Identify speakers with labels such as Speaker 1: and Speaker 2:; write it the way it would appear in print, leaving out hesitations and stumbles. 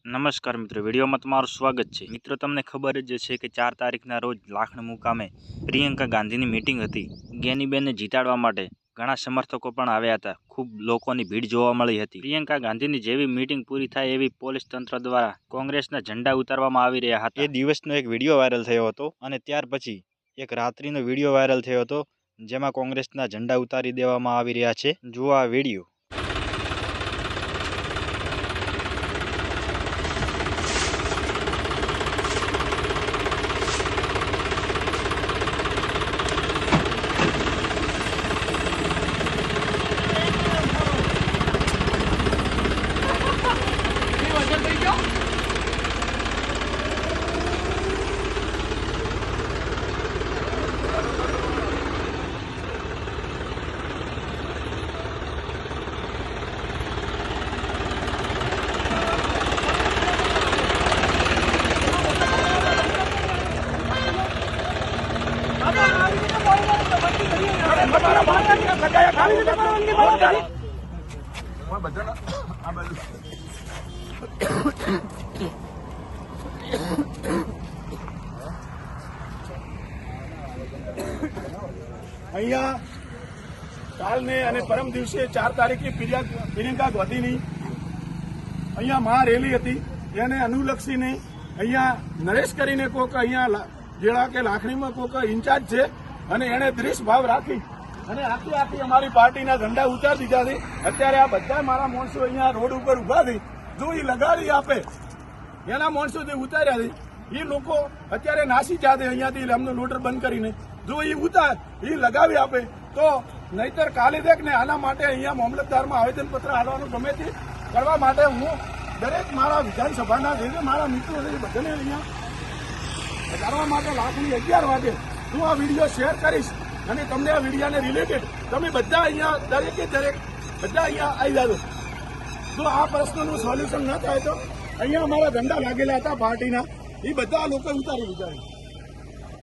Speaker 1: નમસ્કાર મિત્રો, વિડીયોમાં તમારું સ્વાગત છે। મિત્રો, તમને ખબર જ છે કે 4 તારીખના રોજ લાખણ મુકામે પ્રિયંકા ગાંધીની મીટિંગ હતી। જ્ઞાનીબેનને જીતાડવા માટે ઘણા સમર્થકો પણ આવ્યા હતા। ખૂબ લોકોની ભીડ જોવા મળી હતી। પ્રિયંકા ગાંધીની જેવી મીટિંગ પૂરી થાય એવી પોલીસ તંત્ર દ્વારા કોંગ્રેસના ઝંડા ઉતારવામાં આવી રહ્યા હતા। એ દિવસનો એક વિડીયો વાયરલ થયો હતો અને ત્યાર પછી એક રાત્રિનો વિડીયો વાયરલ થયો હતો જેમાં કોંગ્રેસના ઝંડા ઉતારી દેવામાં આવી રહ્યા છે। જુઓ આ વિડીયો।
Speaker 2: અહીંયા કાલને અને પરમ દિવસે 4 તારીખે પ્રિયંકા ગાંધીની અહીંયા મહારેલી હતી। તેને અનુલક્ષીને અહીંયા નરેશ કરીને કોઈક અહીંયા જેડા કે લાખણીમાં કોઈક ઇન્ચાર્જ છે અને એને દ્વેષ ભાવ રાખી અને આખી અમારી પાર્ટીના ઝંડા ઉતારી દીધા છે। અત્યારે આ બધા મારા માણસો અહીંયા રોડ ઉપર ઉભા છે। જો એ લગાડી આપે એના માણસો જે ઉતાર્યા છે એ લોકો અત્યારે નાસી જાતે અહીંયાથી એમનો લોટર બંધ કરીને જો એ એ લગાવી આપે તો નહીતર કાલે દેખ ને આના માટે અહીંયા મામલતદારમાં આવેદનપત્ર આપવાનું ગમે તે કરવા માટે હું દરેક મારા વિધાનસભાના જે મારા મિત્રો છે બધાને અહીંયા કરવા માટે લાખની 11 વાગે હું આ વિડીયો શેર કરીશ અને તમને આ વિડીયોને રિલેટેડ તમે બધા અહીંયા દરેકે દરેક બધા અહીંયા આવી જાજો। જો આ પ્રશ્નનું સોલ્યુશન ન થાય તો અહીંયા અમારા ઝંડા લાગેલા હતા પાર્ટીના એ બધા લોકો ઉતારી દીધા।